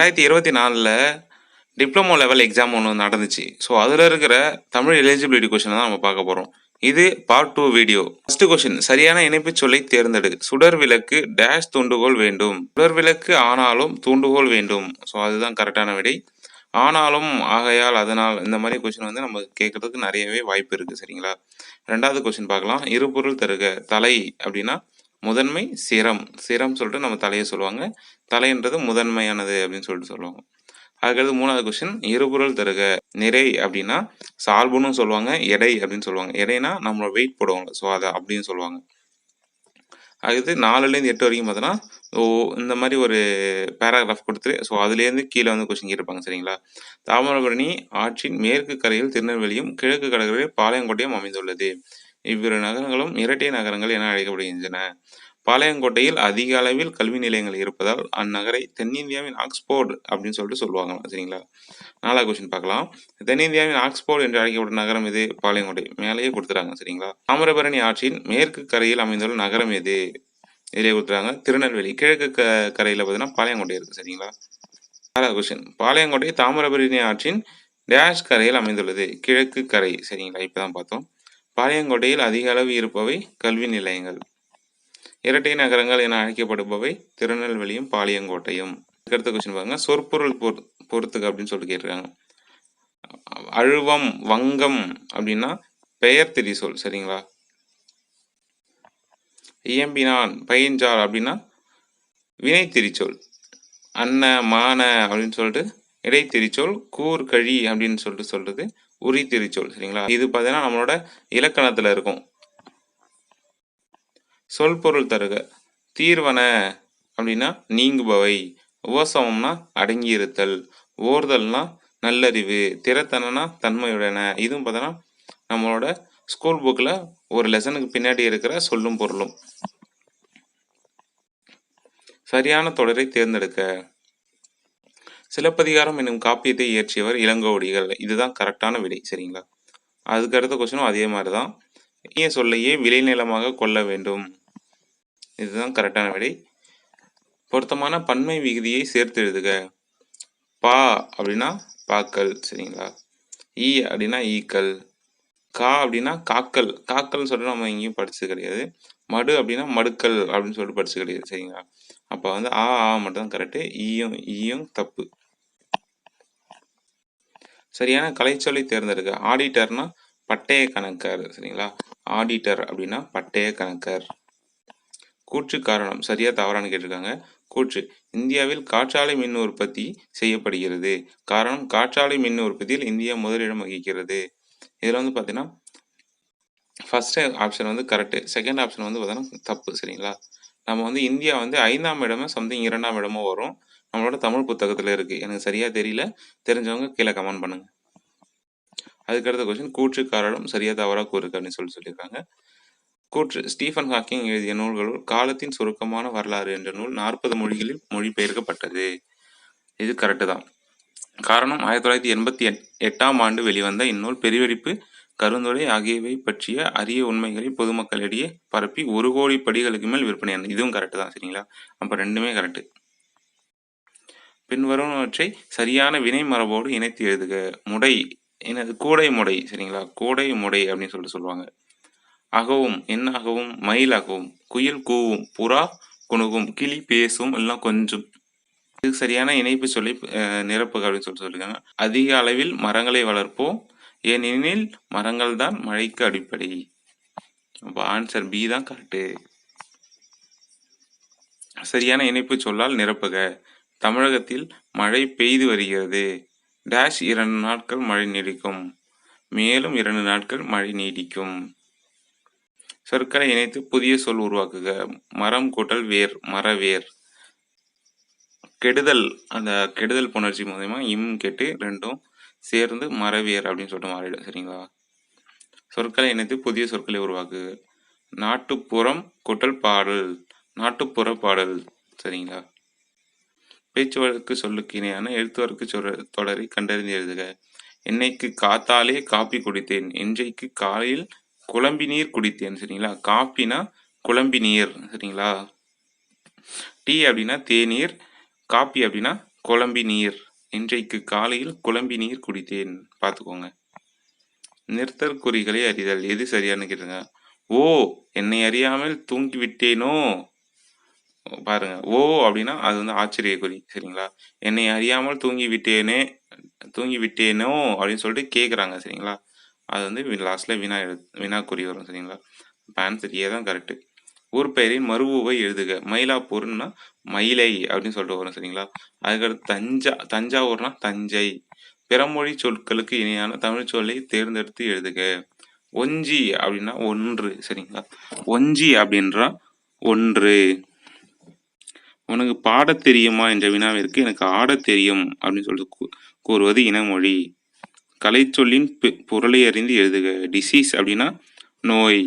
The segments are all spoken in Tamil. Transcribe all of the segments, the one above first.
2024ல் டிப்ளமோ லெவல் எக்ஸாம் ஒன்று நடந்துச்சு. ஸோ அதில் இருக்கிற தமிழ் எலிஜிபிலிட்டி கொஷினை தான் நம்ம பார்க்க போகிறோம். இது பார்ட் 2 வீடியோ. ஃபர்ஸ்ட் கொஷின், சரியான இணைப்புச் சொல்லை தேர்ந்தெடு. சுடர் விளக்கு டேஷ் தூண்டுகோல் வேண்டும். சுடர் விளக்கு ஆனாலும் தூண்டுகோல் வேண்டும். ஸோ அதுதான் கரெக்டான விடை. ஆனாலும், ஆகையால், அதனால் இந்த மாதிரி கொஷின் வந்து நம்ம கேட்கறதுக்கு நிறையவே வாய்ப்பு இருக்குது. சரிங்களா? ரெண்டாவது கொஷின் பார்க்கலாம். இருபொருள் தருக. தலை அப்படின்னா முதன்மை, சிரம். சிரம் சொல்லிட்டு நம்ம தலையை சொல்லுவாங்க. தலைன்றது முதன்மையானது அப்படின்னு சொல்லிட்டு சொல்லுவாங்க. அதுக்கடுத்து மூணாவது கொஸ்டின், இருபொருள் தருக. நிறை அப்படின்னா சால்புன்னு சொல்லுவாங்க, எடை அப்படின்னு சொல்லுவாங்க. எடைனா நம்மளோட வெயிட் போடுவாங்க, ஸோ அதை அப்படின்னு சொல்லுவாங்க. அடுத்து 4லேருந்து 8 வரைக்கும் பார்த்தோன்னா இந்த மாதிரி ஒரு பேராகிராஃப் கொடுத்து, ஸோ அதுலேருந்து கீழே வந்து கொஸ்டின் கேட்டிருப்பாங்க. சரிங்களா? தாமிரபரணி ஆற்றின் மேற்கு கரையில் திருநெல்வேலியும் கிழக்கு கடற்கரையில் பாளையங்கோட்டையும் அமைந்துள்ளது. இவ்விரு நகரங்களும் இரட்டை நகரங்கள் என அழைக்கப்படுகின்றன. பாளையங்கோட்டையில் அதிக அளவில் கல்வி நிலையங்கள் இருப்பதால் அந்நகரை தென்னிந்தியாவின் ஆக்ஸ்போர்டு அப்படின்னு சொல்லிட்டு சொல்லுவாங்க. சரிங்களா? 4வது கொஸ்டின் பார்க்கலாம். தென்னிந்தியாவின் ஆக்ஸ்போர்டு என்று அழைக்கப்பட்ட நகரம் எது? பாளையங்கோட்டை. மேலேயே கொடுத்துறாங்க. சரிங்களா? தாமிரபரணி ஆற்றின் மேற்கு கரையில் அமைந்துள்ள நகரம் எது? இதிலே கொடுத்துறாங்க, திருநெல்வேலி. கிழக்கு கரையில் பார்த்தீங்கன்னா பாளையங்கோட்டை இருக்கு. சரிங்களா? 6வது கொஸ்டின், பாளையங்கோட்டை தாமிரபரணி ஆற்றின் டேஷ் கரையில் அமைந்துள்ளது. கிழக்கு கரை. சரிங்களா? இப்பதான் பார்த்தோம். பாளையங்கோட்டையில் அதிக அளவு இருப்பவை கல்வி நிலையங்கள். இரட்டை நகரங்கள் என அழைக்கப்படுபவை திருநெல்வேலியும் பாளையங்கோட்டையும். அடுத்த கொஸ்டின் பாருங்க, சொற்பொருள் பொறுத்துக்க அப்படின்னு சொல்லிட்டு கேட்டிருக்காங்க. அழுவம், வங்கம் அப்படின்னா பெயர் திரிசொல். சரிங்களா? இயம்பினான், பயின்றார் அப்படின்னா வினை திரிச்சொல். அன்ன, மான அப்படின்னு சொல்லிட்டு இடைத்திரிச்சொல். கூர், கழி அப்படின்னு சொல்றது உரி திரிச்சொல். சரிங்களா? இது பார்த்தீங்கன்னா நம்மளோட இலக்கணத்துல இருக்கும். சொல் பொருள் தருக. தீர்வன அப்படின்னா நீங்குபவை. உபசமம்னா அடங்கியிருத்தல். ஓர்தல்னா நல்லறிவு. திறத்தனா தன்மையுடன. இதுவும் பார்த்தோன்னா நம்மளோட ஸ்கூல் புக்கில் ஒரு லெசனுக்கு பின்னாடி இருக்கிற சொல்லும் பொருளும். சரியான தொடரை தேர்ந்தெடுக்க. சிலப்பதிகாரம் என்னும் காப்பியத்தை இயற்றியவர் இளங்கோவடிகள். இதுதான் கரெக்டான விடை. சரிங்களா? அதுக்கு அடுத்த கொஸ்டினும் அதே மாதிரி தான். இனிய சொல்லையே விளைநிலமாக கொள்ள வேண்டும். இதுதான் கரெக்டான விடை. பொருத்தமான பன்மை விகுதியை சேர்த்து எழுதுக. பா அப்படின்னா பாக்கல். சரிங்களா? ஈ அப்படின்னா ஈக்கல். கா அப்படின்னா காக்கல். காக்கல்னு சொல்லிட்டு நம்ம எங்கேயும் படிச்சது கிடையாது. மடு அப்படின்னா மடுக்கல் அப்படின்னு சொல்லிட்டு படிச்சது கிடையாது. சரிங்களா? அப்போ வந்து ஆ மட்டும் தான் கரெக்டு. ஈயும் தப்பு. சரியான கலைச்சொல்லை தேர்ந்தெடுக்க. ஆடிட்டர்னா பட்டய கணக்கர். சரிங்களா? ஆடிட்டர் அப்படின்னா பட்டய கணக்கர். கூற்று காரணம். சரியா தவறான்னு கேட்டிருக்காங்க. கூற்று, இந்தியாவில் காற்றாலை மின் உற்பத்தி செய்யப்படுகிறது. காரணம், காற்றாலை மின் உற்பத்தியில் இந்தியா முதலிடம் வகிக்கிறது. இதில் வந்து பார்த்தீங்கன்னா ஃபர்ஸ்ட் ஆப்ஷன் வந்து கரெக்டு, செகண்ட் ஆப்ஷன் வந்து பார்த்தீங்கன்னா தப்பு. சரிங்களா? நம்ம வந்து இந்தியா வந்து 5ஆம் இடமோ சம்திங் 2ஆம் இடமோ வரும். நம்மளோட தமிழ் புத்தகத்தில் இருக்குது. எனக்கு சரியாக தெரியல. தெரிஞ்சவங்க கீழே கமெண்ட் பண்ணுங்கள். அதுக்கடுத்த கொஸ்டின், கூற்று காரணம் சரியா தவறாக கூறுக்கு அப்படின்னு சொல்லியிருக்காங்க. கூற்று, ஸ்டீஃபன் ஹாக்கிங் எழுதிய நூல்களுள் காலத்தின் சுருக்கமான வரலாறு என்ற நூல் 40 மொழிகளில் மொழிபெயர்க்கப்பட்டது. இது கரெக்டு தான். காரணம், 1988ஆம் ஆண்டு வெளிவந்த இந்நூல் பெருவெடிப்பு, கருந்தொலை ஆகியவை பற்றிய அரிய உண்மைகளை பொதுமக்களிடையே பரப்பி 1 கோடி படிகளுக்கு மேல் விற்பனையானது. இதுவும் கரெக்டு தான். சரிங்களா? அப்போ ரெண்டுமே கரெக்டு. பின்வருவனவற்றை சரியான வினை மரபோடு இணைத்து எழுதுக. முடை, என்னது? கூடை முடை. சரிங்களா? கூடை முடை அப்படின்னு சொல்லுவாங்க. அகவும், என்ன அகவும்? மயில் அகவும். குயில் கூவும். புறா குணுகும். கிளி பேசும். எல்லாம் கொஞ்சம். இதுக்கு சரியான இணைப்பு சொல்லி நிரப்புக அப்படின்னு சொல்லியிருக்காங்க. அதிக அளவில் மரங்களை வளர்ப்போம், ஏனெனில் மரங்கள் தான் மழைக்கு அடிப்படை. அப்போ ஆன்சர் பி தான் கரெக்டு. சரியான இணைப்பு சொல்லால் நிரப்புக. தமிழகத்தில் மழை பெய்து வருகிறது. டேஷ் 2 நாட்கள் மழை நீடிக்கும். மேலும் 2 நாட்கள் மழை நீடிக்கும். சொற்களை இணைத்து புதிய சொல் உருவாக்குக. மரம் கூட்டல் வேர், மரவேர். கெடுதல், அந்த கெடுதல் புணர்ச்சி மூலமா கெட்டு ரெண்டும் சேர்ந்து மரவேர் அப்படின்னு சொல்லிட்டு மாறிடும். சரிங்களா? சொற்களை இணைத்து புதிய சொற்களை உருவாக்குக. நாட்டுப்புறம் கூட்டல் பாடல், நாட்டுப்புற பாடல். சரிங்களா? பேச்சு வழக்கு சொல்லுக்கு இணையான எழுத்துவர்க்கு தொடரை கண்டறிந்து எழுதுக. என்னைக்கு காத்தாலே காப்பி குடித்தேன், இன்றைக்கு காலையில் குழம்பி நீர் குடித்தேன். சரிங்களா? காப்பினா குழம்பி நீர். சரிங்களா? டீ அப்படின்னா தேநீர், காப்பி அப்படின்னா குழம்பி நீர். இன்றைக்கு காலையில் குழம்பி நீர் குடித்தேன். பார்த்துக்கோங்க. நிறுத்தற்குறிகளை அறிதல். எது சரியானு கேட்டுருங்க. ஓ, என்னை அறியாமல் தூங்கி விட்டேனோ. பாருங்க, ஓ அப்படின்னா அது வந்து ஆச்சரியக்குறி. சரிங்களா? என்னை அறியாமல் தூங்கி விட்டேனோ அப்படின்னு சொல்லிட்டு கேட்குறாங்க. சரிங்களா? அது வந்து லாஸ்ட்ல வினாக்குறி வரும். சரிங்களா? இப்போ ஆன்சர் ஏ தான் கரெக்டு. ஊர் பெயரின் மறுவூவை எழுதுக. மயிலாப்பூர்னா மயிலை அப்படின்னு சொல்லிட்டு வரும். சரிங்களா? அதுக்கடுத்து தஞ்சாவூர்னா தஞ்சை. பிறமொழி சொற்களுக்கு இணையான தமிழ் சொல்லை தேர்ந்தெடுத்து எழுதுக. ஒஞ்சி அப்படின்னா ஒன்று. சரிங்களா? ஒஞ்சி அப்படின்றா ஒன்று. உனக்கு பாடத் தெரியுமா என்ற வினாவிற்கு எனக்கு ஆடத் தெரியும் அப்படின்னு சொல்லிட்டு கூறுவது இனமொழி. கலைச்சொல்லின் பொருளை அறிந்து எழுதுக. டிசீஸ் அப்படின்னா நோய்.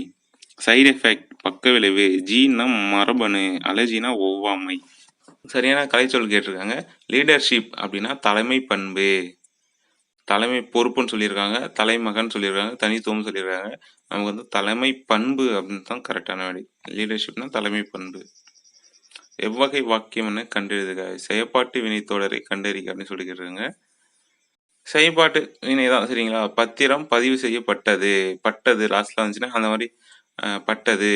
சைடு எஃபெக்ட் பக்க விளைவு. ஜீன்னா மரபணு. அலர்ஜினா ஒவ்வாமை. சரியான கலைச்சொல் கேட்டிருக்காங்க. லீடர்ஷிப் அப்படின்னா தலைமை பண்பு. தலைமை பொறுப்புன்னு சொல்லியிருக்காங்க, தலைமகன் சொல்லியிருக்காங்க, தனித்துவம் சொல்லியிருக்காங்க. நமக்கு வந்து தலைமை பண்பு அப்படின்னு தான் கரெக்டான வழி. லீடர்ஷிப்னா தலைமை பண்பு. எவ்வகை வாக்கியம் என கண்டெழுதுக. செயற்பாட்டு வினைத்தொடரை கண்டறிக அப்படின்னு சொல்லிக்கிறாங்க. செயல்பாட்டு வினை தான். சரிங்களா? பத்திரம் பதிவு செய்யப்பட்டது. பட்டது லாஸ்ட்ல வந்துச்சுன்னா அந்த மாதிரி பட்டது,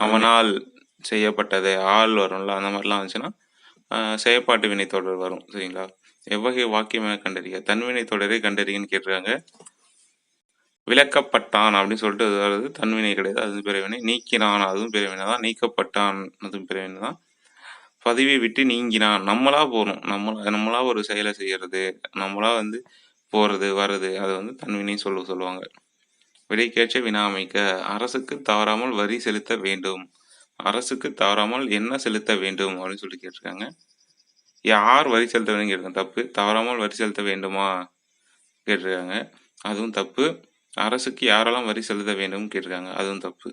அவனால் செய்யப்பட்டது, ஆள் வரும்ல, அந்த மாதிரிலாம் வந்துச்சுன்னா செயற்பாட்டு வினைத்தொடர் வரும். சரிங்களா? எவ்வகை வாக்கியம் என கண்டறிக. தன்வினை தொடரை கண்டறிகன்னு கேட்டிருக்காங்க. விளக்கப்பட்டான் அப்படின்னு சொல்லிட்டு அதாவது தன்வினை கிடையாது, அதுவும் பிறவினை. நீக்கினான் அதுவும் பிறவினை தான். நீக்கப்பட்டான் அதுவும் பிறவினை தான். பதவியை விட்டு நீங்கினான். நம்மளா போகணும். நம்மளா ஒரு செயலை செய்யறது, நம்மளா வந்து போறது வர்றது, அதை வந்து தன்வினை சொல்லுவாங்க. விடைக்கேற்ற வினா அமைக்க. அரசுக்கு தவறாமல் வரி செலுத்த வேண்டும். அரசுக்கு தவறாமல் என்ன செலுத்த வேண்டும் அப்படின்னு சொல்லி கேட்டிருக்காங்க. யார் வரி செலுத்த வேண்டும் கேட்டிருக்காங்க. தப்பு. தவறாமல் வரி செலுத்த வேண்டுமா கேட்டிருக்காங்க. அதுவும் தப்பு. அரசுக்கு யாரெல்லாம் வரி செலுத்த வேண்டும் கேட்டிருக்காங்க. அதுவும் தப்பு.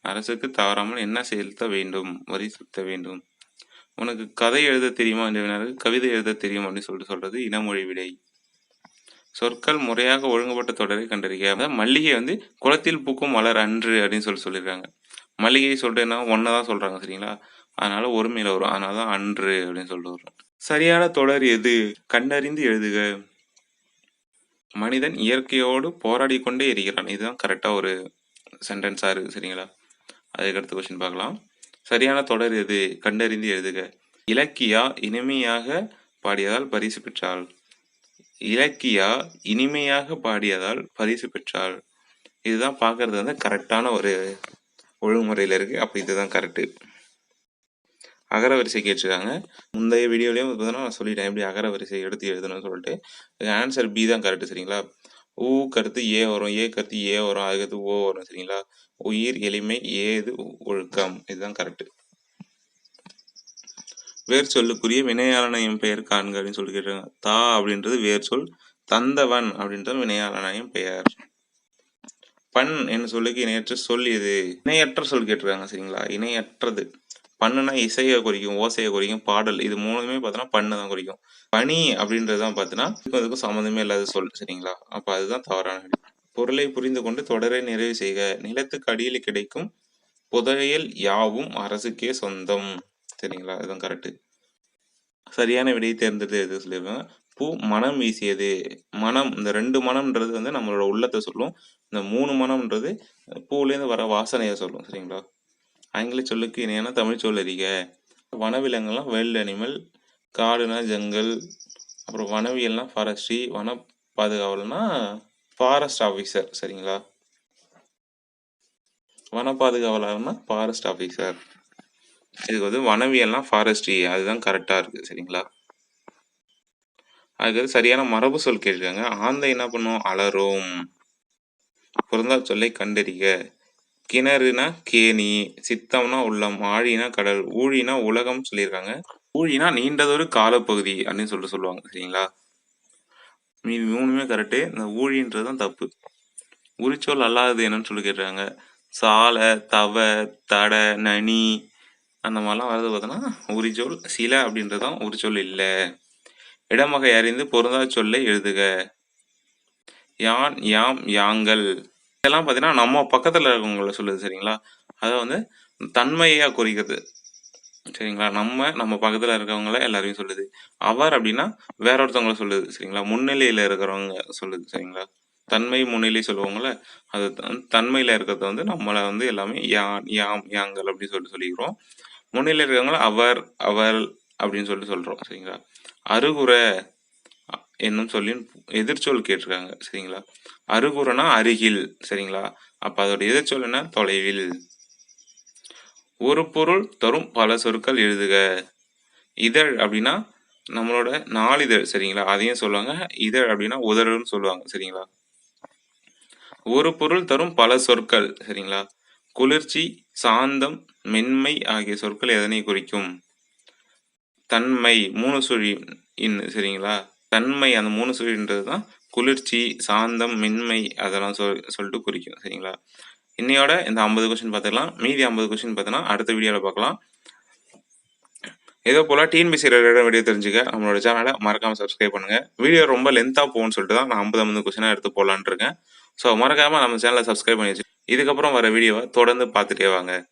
அரசுக்கு தவறாமல் என்ன செலுத்த வேண்டும்? வரி செலுத்த வேண்டும். உனக்கு கதை எழுத தெரியுமா என்ற கவிதை எழுத தெரியும் அப்படின்னு சொல்லிட்டு சொல்றது இனமொழி விடை. சொற்கள் முறையாக ஒழுங்குபட்ட தொடரை கண்டறிக. மல்லிகை வந்து குளத்தில் பூக்கும் மலர் அன்று அப்படின்னு சொல்லியிருக்காங்க. மல்லிகை சொல்லிட்டு என்ன ஒன்னதான் சொல்றாங்க. சரிங்களா? அதனால ஒருமையில வரும். அதனால தான் அன்று அப்படின்னு சொல்லிட்டு வரும். சரியான தொடர் எது? கண்டறிந்து எழுதுக. மனிதன் இயற்கையோடு போராடி கொண்டே இருக்கிறான். இதுதான் கரெக்டா ஒரு சென்டென்ஸா இருக்கு. சரிங்களா? அதுக்கு அடுத்த கொஸ்டின் பார்க்கலாம். சரியான தொடர் எது? கண்டறிந்து எழுதுக. இலக்கியா இனிமையாக பாடியதால் பரிசு பெற்றாள். இலக்கியா இனிமையாக பாடியதால் பரிசு பெற்றாள். இதுதான் பார்க்கறது வந்து கரெக்டான ஒரு ஒழுங்குமுறையில் இருக்கு. அப்போ இதுதான் கரெக்டு. அகரவரிசை கேட்டிருக்காங்க. முந்தைய வீடியோலையும் பார்த்தீங்கன்னா நான் சொல்லிட்டேன் எப்படி அகரவரிசை எடுத்து எழுதணும்னு சொல்லிட்டு. ஆன்சர் பி தான் கரெக்டு. சரிங்களா? ஊ கருத்து ஏ வரும், ஏ கருத்து ஏ வரும், அதுக்கடுத்து ஓ வரும். சரிங்களா? உயிர், எளிமை, ஏது, ஒழுக்கம். இதுதான் கரெக்டு. வேர் சொல்லுக்குரிய வினையாளனையும் பெயர் காண்க அப்படின்னு சொல்லி கேட்டிருக்காங்க. தா அப்படின்றது வேர் சொல், தந்தவன் அப்படின்றது வினையாளனையும் பெயர். பண் என்ன சொல்லுக்கு இணையற்ற சொல் எது? இணையற்ற சொல் கேட்டிருக்காங்க. சரிங்களா? இணையற்றது. பண்ணுனா இசையை குறிக்கும், ஓசையை குறிக்கும், பாடல். இது மூணுமே பார்த்தோன்னா பண்ணு தான் குறிக்கும். பனி அப்படின்றது தான் பார்த்தீங்கன்னா இதுக்கும் சம்மந்தமே இல்லாத சொல். சரிங்களா? அப்போ அதுதான் தவறான. பொருளை புரிந்து கொண்டு தொடரை நிறைவு செய்க. நிலத்துக்கு அடியில் கிடைக்கும் புதையல் யாவும் அரசுக்கே சொந்தம். சரிங்களா? அதுதான் கரெக்டு. சரியான விடையை தேர்ந்தெடுத்து எது சொல்லியிருக்காங்க. பூ மனம் வீசியது. மனம், இந்த 2 மனம்ன்றது வந்து நம்மளோட உள்ளத்தை சொல்லும். இந்த 3 மனம்ன்றது பூலேருந்து வர வாசனையை சொல்லும். சரிங்களா? ஆங்கில சொல்லுக்கு இணையான தமிழ் சொல் அறிக. வனவிலங்குலாம் வைல்டு அனிமல், காடுனா ஜங்கல், அப்புறம் வனவியல்னா ஃபாரஸ்ட்ரி, வன பாதுகாவல்னா ஃபாரஸ்ட் ஆஃபீஸர். சரிங்களா? வன பாதுகாவலர்னா ஃபாரஸ்ட் ஆஃபீஸர். இதுக்கு வந்து வனவியல்னா ஃபாரஸ்ட்ரி. அதுதான் கரெக்டாக இருக்குது. சரிங்களா? அதுக்கு சரியான மரபு சொல் கேட்டிருக்காங்க. ஆந்தை என்ன பண்ணும்? அலறும். பொருந்தா சொல்லை கண்டறிக. கிணறுனா கேணி, சித்தம்னா உள்ளம், ஆழினா கடல், ஊழினா உலகம் சொல்லியிருக்காங்க. ஊழினா நீண்டதொரு காலப்பகுதி அப்படின்னு சொல்லுவாங்க. சரிங்களா? மீதி 3மே கரெக்டு. இந்த ஊழின்றது தான் தப்பு. உரிச்சொல் அல்லாதது என்னன்னு சொல்லி கேட்டிருக்காங்க. சாலை, தவ, தட, நனி அந்த மாதிரிலாம் வரது பார்த்தோன்னா உரிச்சொல். சில அப்படின்றது தான் உரிச்சொல் இல்லை. இடமகை அறிந்து பொருந்தா சொல்லை எழுதுக. யான், யாம், யாங்கள் இதெல்லாம் பார்த்தீங்கன்னா நம்ம பக்கத்தில் இருக்கவங்கள சொல்லுது. சரிங்களா? அதை வந்து தன்மையாக குறிக்கிறது. சரிங்களா? நம்ம பக்கத்துல இருக்கவங்கள எல்லாரையும் சொல்லுது. அவர் அப்படின்னா வேற ஒருத்தவங்கள சொல்லுது. சரிங்களா? முன்னிலையில இருக்கிறவங்க சொல்லுது. சரிங்களா? தன்மை, முன்னிலை சொல்லுவாங்கல்ல, அது தன்மையில இருக்கிறத வந்து நம்மள வந்து எல்லாமே யான், யாம், யாங்கள் அப்படின்னு சொல்லிக்கிறோம். முன்னிலையில இருக்கிறவங்கள அவர், அவள் அப்படின்னு சொல்றோம். சரிங்களா? அருகுற என்னும் சொல்லின் எதிர்ச்சொல் கேட்டிருக்காங்க. சரிங்களா? அருகுறனா அருகில். சரிங்களா? அப்ப அதோட எதிர்ச்சொல் என்ன? தொலைவில். ஒரு பொருள் தரும் பல சொற்கள் எழுதுக. இதழ் அப்படின்னா நம்மளோட நாளிதழ். சரிங்களா? அதையும் சொல்லுவாங்க. இதழ் அப்படின்னா உதடுன்னு சொல்லுவாங்க. சரிங்களா? ஒரு பொருள் தரும் பல சொற்கள். சரிங்களா? குளிர்ச்சி, சாந்தம், மென்மை ஆகிய சொற்கள் எதனை குறிக்கும்? தன்மை 3 சுழி சரிங்களா? தன்மை அந்த 3 சுழின்றது தான் குளிர்ச்சி, சாந்தம், மென்மை அதெல்லாம் சொல்லிட்டு குறிக்கும். சரிங்களா? இன்னையோட இந்த 50 கொஸ்டின் பார்த்துக்கலாம். மீதி 50 கொஸ்டின் பார்த்தோன்னா அடுத்த வீடியோவில் பார்க்கலாம். இதே போல் டிஎன்பிஎஸ்சி ரிலேட்டட் வீடியோ தெரிஞ்சுக்க நம்மளோட சேனலை மறக்காமல் சப்ஸ்கிரைப் பண்ணுங்கள். வீடியோ ரொம்ப லென்த்தாக போகும்னு சொல்லிட்டு தான் நான் 50 கொஸ்டினாக எடுத்து போடலான்னு இருக்கேன். ஸோ மறக்காமல் நம்ம சேனலை சப்ஸ்கிரைப் பண்ணி வச்சு இதுக்கப்புறம் வர வீடியோவை தொடர்ந்து பார்த்துட்டே வாங்க.